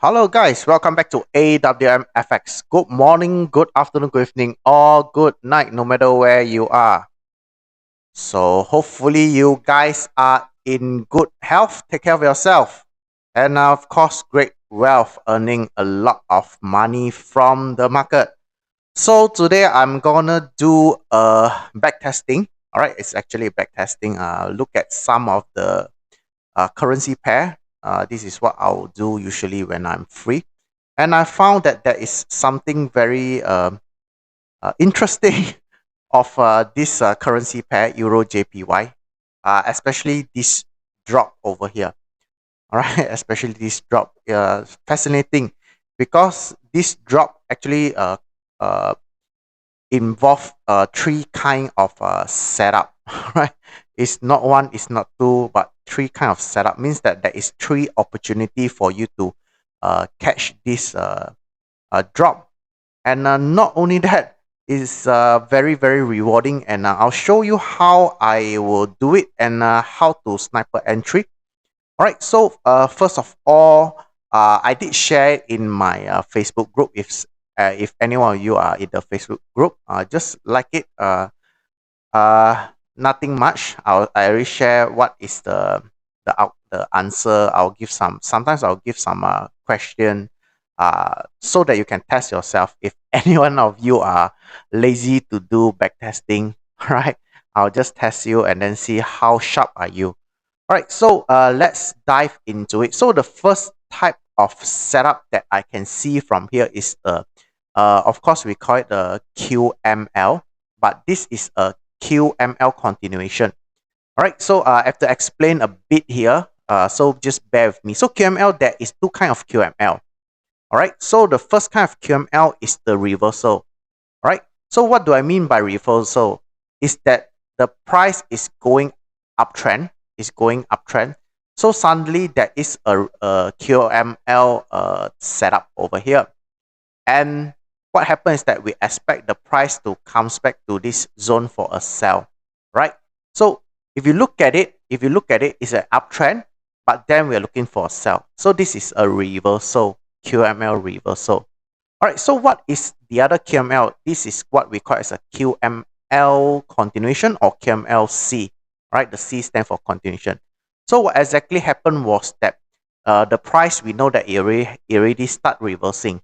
Hello, guys. Welcome back to AWM FX. Good morning, good afternoon, good evening, or good night, no matter where you are. So, hopefully, you guys are in good health. Take care of yourself. And, of course, great wealth, earning a lot of money from the market. So, today I'm gonna do a back testing. All right, it's actually back testing. Look at some of the currency pair. This is what I'll do usually when I'm free. And I found that there is something very interesting of this currency pair, Euro JPY, especially this drop over here. All right, especially this drop. Fascinating because this drop actually uh, involve three kind of setup, right? It's not one, it's not two, but three kind of setup. Means that there is three opportunity for you to catch this drop. And not only that, it's very, very rewarding. And I'll show you how I will do it and how to sniper entry. All right. So first of all, I did share it in my Facebook group. If any one of you are in the Facebook group, just like it. Nothing much. I already share what is the answer. I'll give some. Sometimes I'll give some question, so that you can test yourself. If any one of you are lazy to do back testing, right? I'll just test you and then see how sharp are you. All right, so let's dive into it. So the first type of setup that I can see from here is of course, we call it the QML, but this is a QML continuation. All right, so I have to explain a bit here. So just bear with me. So QML, there is two kind of QML. All right, so the first kind of QML is the reversal. All right, so what do I mean by reversal? Is that the price is going uptrend, So suddenly there is a QML setup over here. And what happens is that we expect the price to comes back to this zone for a sell, right? So if you look at it, it's an uptrend, but then we're looking for a sell. So this is a reversal, QML reversal. All right, so what is the other QML? This is what we call as a QML continuation or QMLC, right? The C stands for continuation. So what exactly happened was that the price, we know that it already start reversing.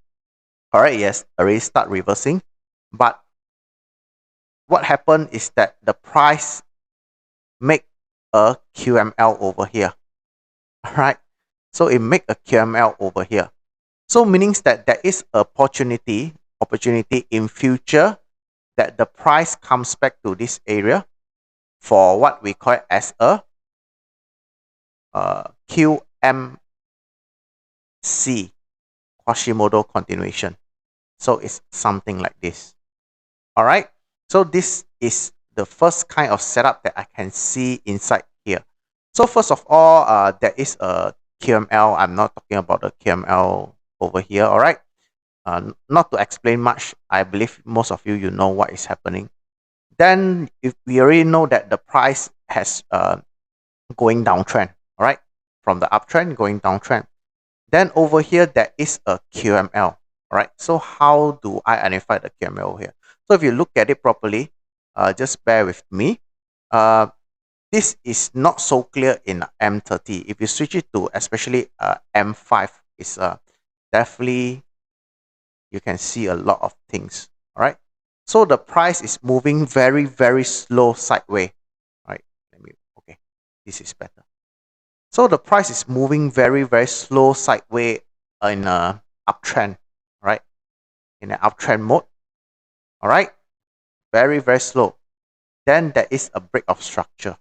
All right, yes, already start reversing. But what happened is that the price make a QML over here. All right, so it make a QML over here. So meaning that there is opportunity in future that the price comes back to this area for what we call it as a QMC, Quasimodo continuation. So it's something like this. All right. So this is the first kind of setup that I can see inside here. So first of all, there is a QML. I'm not talking about the QML over here. All right. Not to explain much. I believe most of you know what is happening. Then if we already know that the price has going downtrend. All right. From the uptrend going downtrend. Then over here there is a QML. All right. So how do I identify the QML here? So if you look at it properly, just bear with me. This is not so clear in M30. If you switch it to especially M5, it's definitely you can see a lot of things. All right. So the price is moving very, very slow sideways. All right. Okay. This is better. So the price is moving very, very slow sideways in a uptrend. Right. In an uptrend mode. All right. Very, very slow. Then there is a break of structure.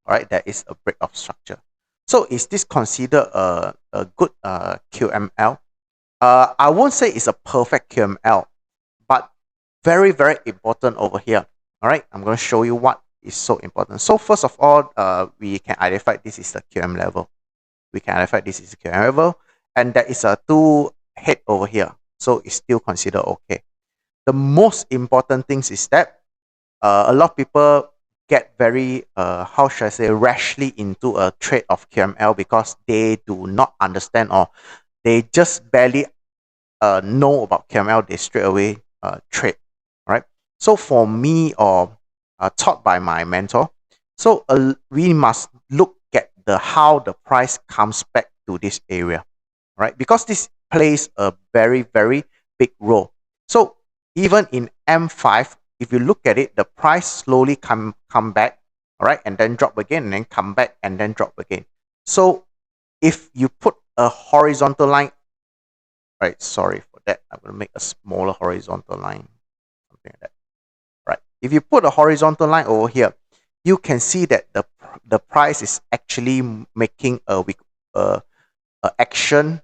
All right. There is a break of structure. So is this considered a good QML? I won't say it's a perfect QML, but very, very important over here. All right, I'm going to show you what is so important. So first of all, we can identify this is the QM level. We can identify this is the QM level, and there is a two head over here. So it's still considered okay. The most important things is that a lot of people get very, how should I say, rashly into a trade of QML because they do not understand or they just barely know about QML, they straight away trade, right? So for me, or taught by my mentor, so we must look at the how the price comes back to this area, right? Because this plays a very, very big role. So even in M5, if you look at it, the price slowly come back, all right, and then drop again, and then come back and then drop again. So if you put a horizontal line, right? Sorry for that. I'm going to make a smaller horizontal line, something like that. Right. If you put a horizontal line over here, you can see that the price is actually making a action,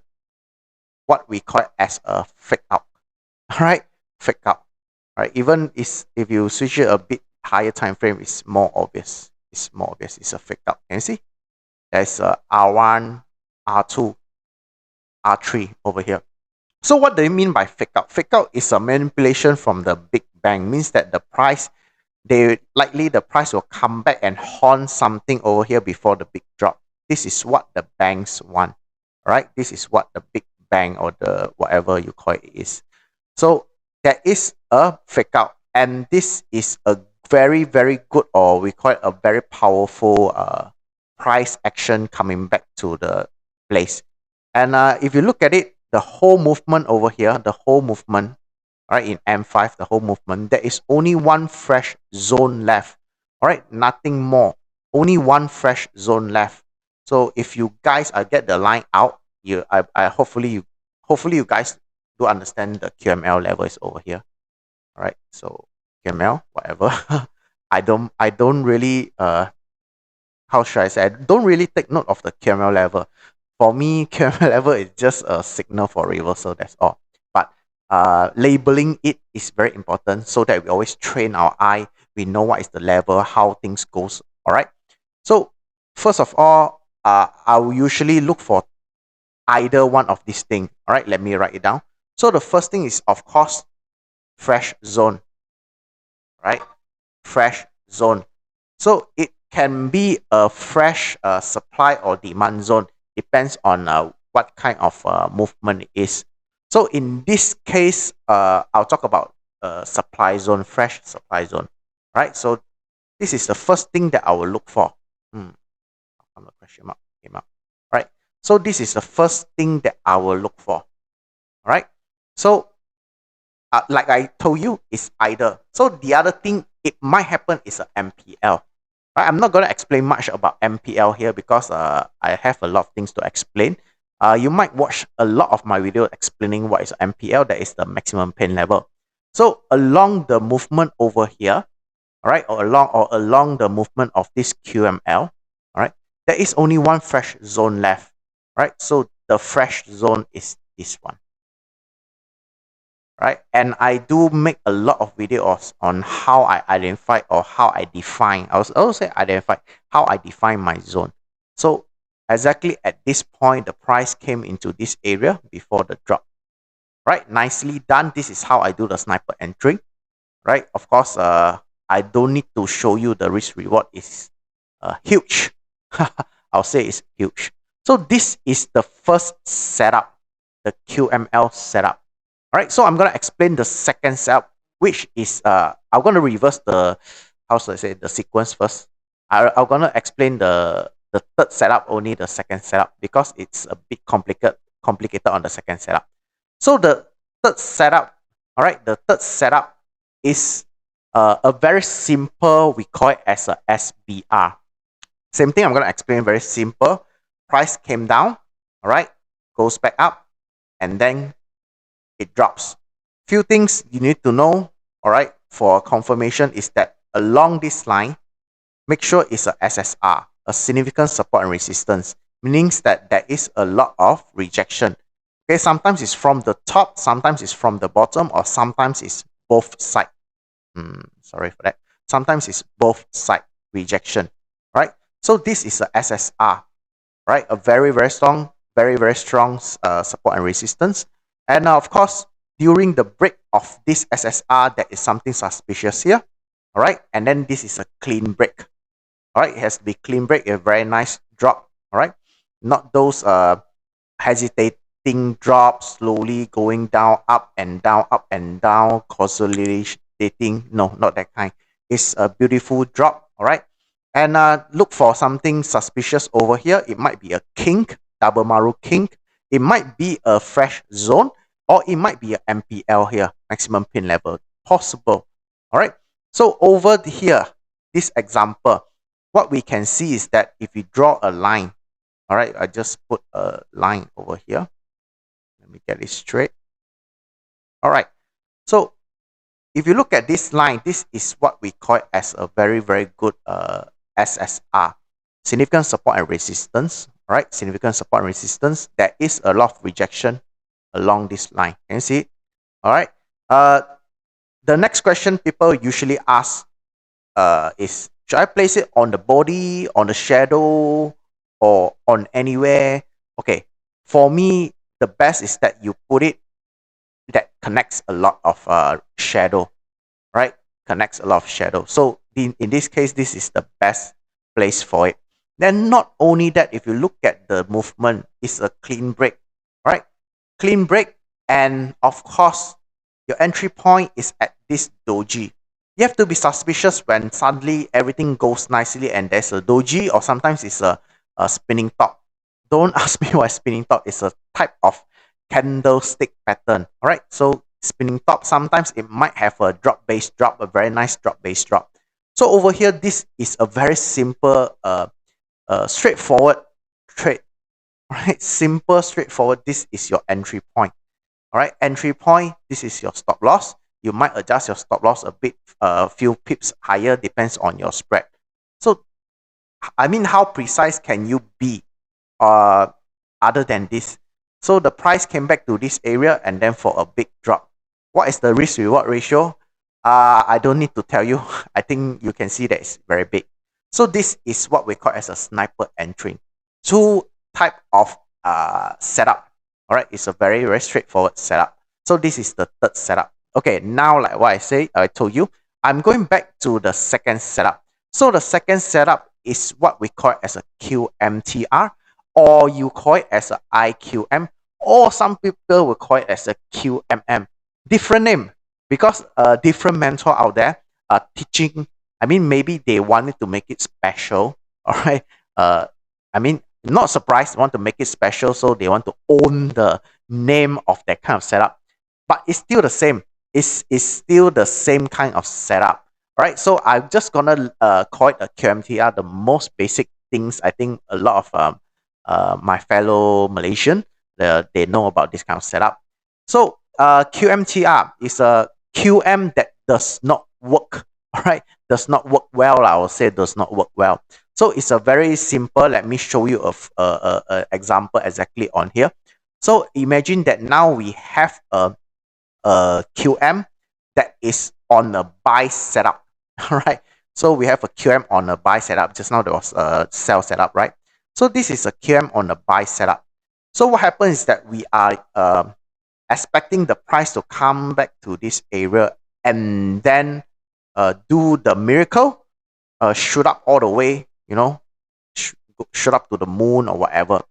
what we call it as a fake out. All right, fake out. All right. Even if you switch it a bit higher time frame, it's more obvious. It's more obvious. It's a fake out. Can you see? There's a R1, R2, R3 over here. So what do you mean by fake out? Fake out is a manipulation from the big bang. Means that the price, the price will come back and haunt something over here before the big drop. This is what the banks want, right? This is what the big bang, or the whatever you call it, is. So there is a fake out, and this is a very, very good, or we call it a very powerful price action coming back to the place. And if you look at it, the whole movement over here, the whole movement, right, in M5, the whole movement, there is only one fresh zone left. All right, nothing more. Only one fresh zone left. So if you guys get the line out, hopefully you guys do understand the QML level is over here. All right, so QML, whatever. I don't really how should I say? I don't really take note of the QML level. For me, QML level is just a signal for reversal. That's all. But labeling it is very important, so that we always train our eye. We know what is the level, how things goes. All right. So first of all, I will usually look for either one of these things. All right. Let me write it down. So the first thing is, of course, fresh zone. Right. Fresh zone. So it can be a fresh supply or demand zone. Depends on what kind of movement it is. So in this case, I'll talk about supply zone, fresh supply zone, right? So this is the first thing that I will look for. I'm not question mark came up, right? So this is the first thing that I will look for, all right? So like I told you, it's either. So the other thing it might happen is a MPL. Right, I'm not going to explain much about MPL here, because I have a lot of things to explain. You might watch a lot of my video explaining what is MPL, that is the maximum pain level. So along the movement over here, all right, or along the movement of this QML, all right, there is only one fresh zone left, right? So the fresh zone is this one. Right, and I do make a lot of videos on how I identify, or how I define. I also say identify, how I define my zone. So exactly at this point, the price came into this area before the drop. Right, nicely done. This is how I do the sniper entry. Right, of course, I don't need to show you the risk reward is huge. I'll say it's huge. So this is the first setup, the QML setup. All right, so I'm going to explain the second setup, which is, I'm going to reverse the, how should I say, the sequence first. I'm going to explain the third setup, only the second setup, because it's a bit complicated on the second setup. So the third setup, all right, the third setup is a very simple, we call it as a SBR. Same thing, I'm going to explain very simple. Price came down, all right, goes back up, and then it drops. Few things you need to know, all right, for confirmation is that along this line, make sure it's a SSR, a significant support and resistance, meaning that there is a lot of rejection. Okay, sometimes it's from the top, sometimes it's from the bottom, or sometimes it's both side. Sorry for that. Sometimes it's both side rejection, right? So this is a SSR, right? A very, very strong, support and resistance. And of course, during the break of this SSR, there is something suspicious here. All right. And then this is a clean break. All right. It has to be clean break, a very nice drop. All right. Not those accelerating drop, slowly going down, up and down, consolidating. No, not that kind. It's a beautiful drop. All right. And look for something suspicious over here. It might be a kink, double maru kink. It might be a fresh zone, or it might be a MPL here, maximum pin level. Possible. All right. So over here, this example, what we can see is that if we draw a line, all right, I just put a line over here. Let me get it straight. All right. So if you look at this line, this is what we call it as a very, very good SSR, significant support and resistance. All right, significant support and resistance. There is a lot of rejection along this line. Can you see it? All right. The next question people usually ask is, should I place it on the body, on the shadow, or on anywhere? Okay, for me, the best is that you put it that connects a lot of shadow, right? Connects a lot of shadow. So in this case, this is the best place for it. Then not only that, if you look at the movement, it's a clean break, right? Clean break, and of course, your entry point is at this doji. You have to be suspicious when suddenly everything goes nicely and there's a doji, or sometimes it's a spinning top. Don't ask me why spinning top is a type of candlestick pattern. All right, so spinning top, sometimes it might have a drop base drop, a very nice drop base drop. So over here, this is a very simple, straightforward trade. Right, simple, straightforward. This is your entry point. All right, entry point. This is your stop loss. You might adjust your stop loss a bit, a few pips higher, depends on your spread. So, I mean, how precise can you be, uh, other than this? So the price came back to this area and then for a big drop. What is the risk reward ratio? I don't need to tell you. I think you can see that it's very big. So this is what we call as a sniper entry. Two type of setup. All right, it's a very, very straightforward setup. So this is the third setup. Okay, now like what I told you, I'm going back to the second setup. So the second setup is what we call as a Qmtr, or you call it as a IQM, or some people will call it as a QMM. Different name, because different mentor out there are teaching. I mean, maybe they wanted to make it special. All right. I mean, not surprised, want to make it special, so they want to own the name of that kind of setup. But it's still the same. It's still the same kind of setup. All right. So I'm just gonna call it a QMTR, the most basic things I think a lot of my fellow Malaysian, they know about this kind of setup. So QMTR is a QM that does not work. All right, does not work well. I will say does not work well. So it's a very simple. Let me show you a example exactly on here. So imagine that now we have a QM that is on a buy setup. All right. So we have a QM on a buy setup. Just now there was a sell setup, right? So this is a QM on a buy setup. So what happens is that we are expecting the price to come back to this area and then do the miracle, shoot up all the way, you know, shoot up to the moon or whatever.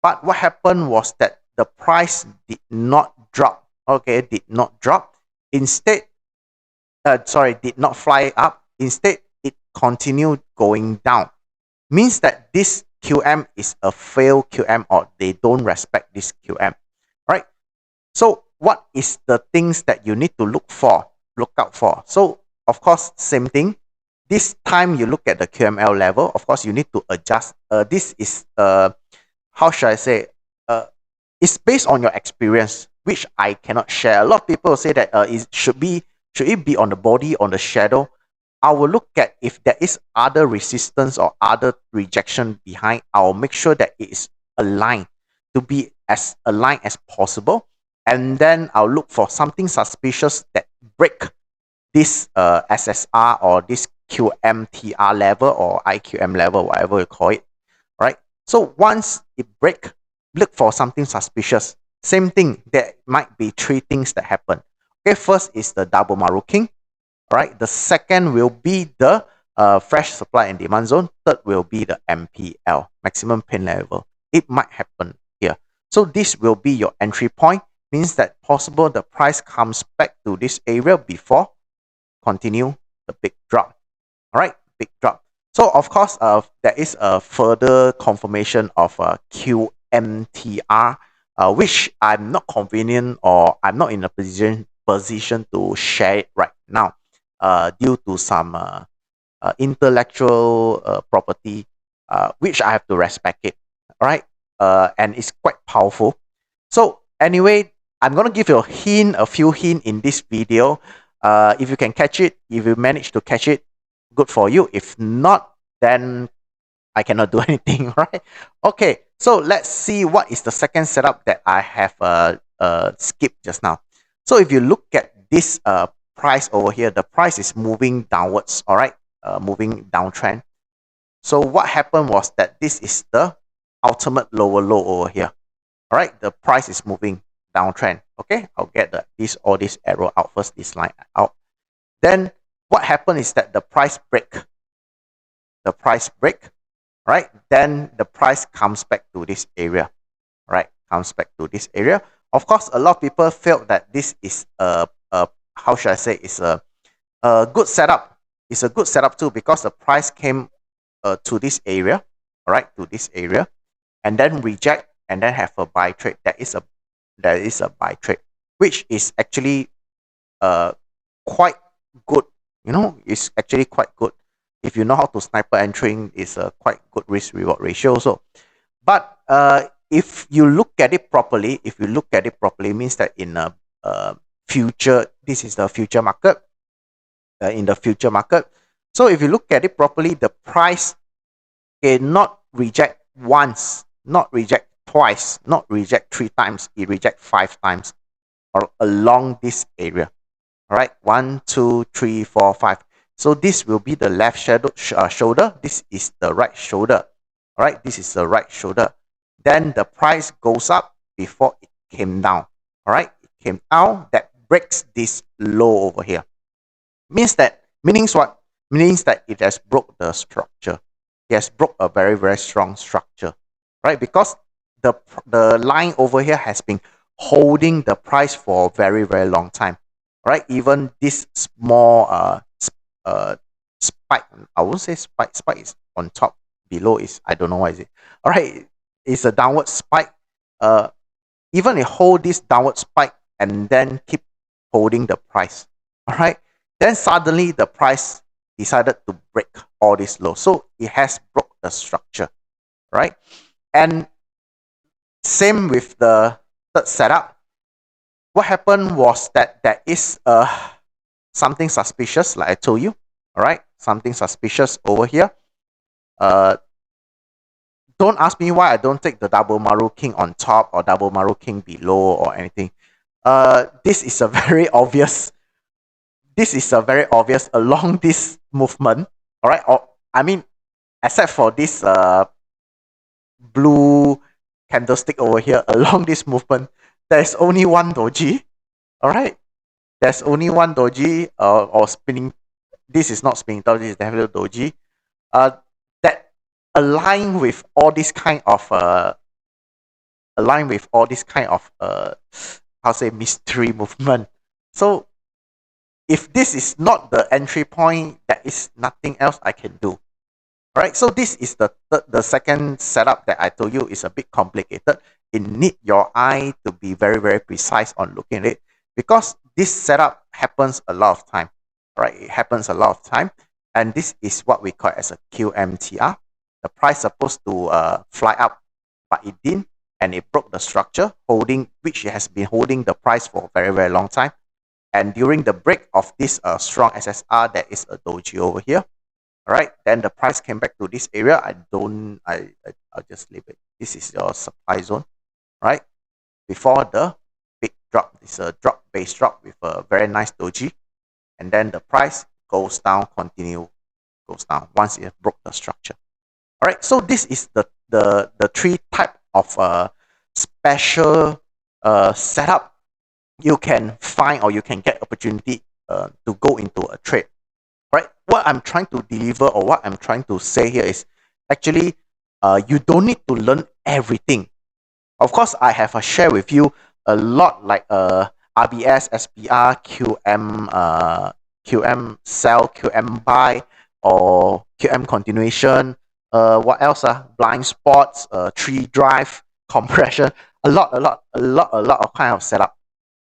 But what happened was that the price did not drop. Okay, did not drop. Instead, did not fly up. Instead, it continued going down. Means that this QM is a failed QM, or they don't respect this QM, right? So what is the things that you need to look out for? So of course, same thing. This time you look at the QML level. Of course, you need to adjust. This is how should I say? It's based on your experience, which I cannot share. A lot of people say that should it be on the body, on the shadow. I will look at if there is other resistance or other rejection behind. I will make sure that it is aligned, to be as aligned as possible. And then I'll look for something suspicious that break this SSR or this QMTR level or IQM level, whatever you call it, right? So once it break, look for something suspicious. Same thing, there might be three things that happen. Okay, first is the double maru king. All right, the second will be the fresh supply and demand zone. Third will be the MPL, maximum pin level. It might happen here. So this will be your entry point. Means that possible the price comes back to this area before continue the big drop. All right, big drop. So of course, there is a further confirmation of QMTR, which I'm not convenient or I'm not in a position to share it right now, due to some intellectual property, which I have to respect it. All right, and it's quite powerful. So anyway, I'm gonna give you a hint, a few hints in this video. If you can catch it, if you manage to catch it, good for you. If not, then I cannot do anything, right? Okay, so let's see what is the second setup that I have skipped just now. So if you look at this price over here, the price is moving downwards, all right, moving downtrend. So what happened was that this is the ultimate lower low over here. All right, the price is moving downtrend. Okay, I'll get this arrow out first, this line out. Then what happened is that the price break. The price break, right? Then the price comes back to this area, right? Comes back to this area. Of course, a lot of people felt that this is a how should I say, it's a good setup. It's a good setup too because the price came to this area, all right, to this area, and then reject and then have a buy trade. That is a buy trade, which is actually quite good. You know, it's actually quite good. If you know how to sniper entering, it's a quite good risk reward ratio also. But if you look at it properly, means that in a future, this is the future market. In the future market, so if you look at it properly, the price cannot reject once, not reject twice, not reject 3 times. It reject 5 times, or along this area. All right, 1, 2, 3, 4, 5. So this will be the left shoulder. This is the right shoulder. All right, this is the right shoulder. Then the price goes up before it came down. All right, it came down. That breaks this low over here. Means what? Means that it has broke the structure. It has broke a very very strong structure, right? Because the line over here has been holding the price for a very very long time, right? Even this small spike, I won't say spike. Spike is on top. Below is, I don't know what is it. All right, it's a downward spike. Uh, Even it hold this downward spike and then keep holding the price. All right. Then suddenly the price decided to break all this low. So it has broke the structure, right? And same with the third setup. What happened was that there is something suspicious, like I told you. All right, something suspicious over here. Uh, don't ask me why I don't take the double Maru King on top or double Maru King below or anything. This is a very obvious. This is a very obvious along this movement. All right, or I mean, except for this blue candlestick over here along this movement, there's only one doji. All right, there's only one doji or spinning. This is not spinning doji. This is definitely doji. That align with all this kind of how say mystery movement. So if this is not the entry point, there is nothing else I can do. All right, so this is the second setup that I told you is a bit complicated. It need your eye to be very very precise on looking at it because this setup happens a lot of time. Right, it happens a lot of time, and this is what we call as a QMTR. The price supposed to fly up, but it didn't, and it broke the structure, which it has been holding the price for a very very long time. And during the break of this strong SSR, there is a doji over here. All right, then the price came back to this area. I'll just leave it. This is your supply zone, right? Before the big drop, it's a base drop with a very nice doji, and then the price goes down, goes down once it broke the structure. All right, so this is the three type of special setup you can find or you can get opportunity to go into a trade. Right, what I'm trying to deliver or what I'm trying to say here is actually you don't need to learn everything. Of course, I have share with you a lot like RBS, SPR, QM sell, QM buy, or QM continuation. What else? Blind spots, tree drive, compression. A lot of kind of setup.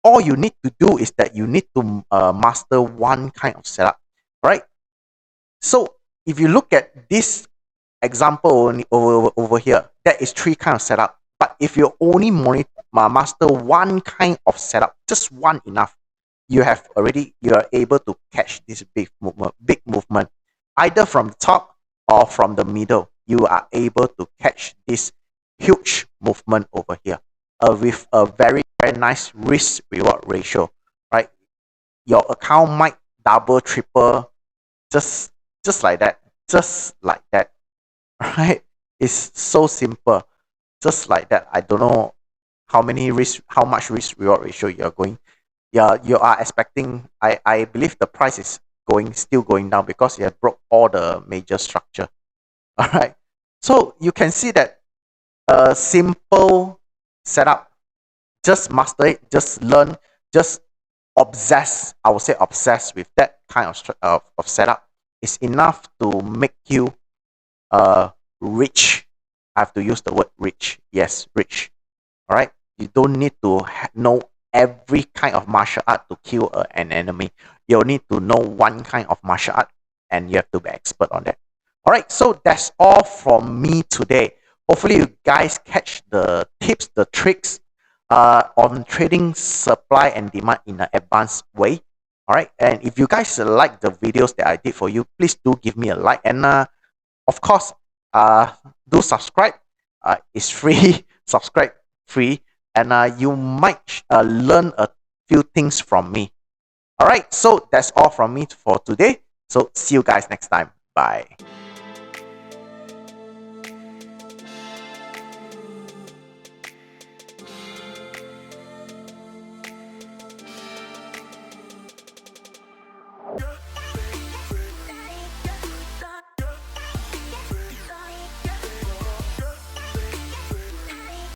All you need to do is that you need to master one kind of setup, right? So if you look at this example over here, that is three kind of setup. But if you only master one kind of setup, just one enough, you are able to catch this big movement, either from the top or from the middle. You are able to catch this huge movement over here, with a very nice risk reward ratio, right? Your account might double, triple, just just like that, just like that, right? It's so simple, just like that. I don't know how much risk reward ratio you're going. Yeah, you are expecting. I believe the price is still going down because you have broke all the major structure. All right, so you can see that a simple setup, just master it, just learn, just obsess. I would say obsess with that kind of setup is enough to make you rich. I have to use the word rich. Yes, rich. All right. You don't need to know every kind of martial art to kill an enemy. You need to know one kind of martial art, and you have to be expert on that. All right. So that's all from me today. Hopefully, you guys catch the tips, the tricks on trading supply and demand in an advanced way. All right. And if you guys like the videos that I did for you, please do give me a like, and of course, uh, do subscribe. It's free. Subscribe free, and you might learn a few things from me. All right, so that's all from me for today. So see you guys next time. Bye.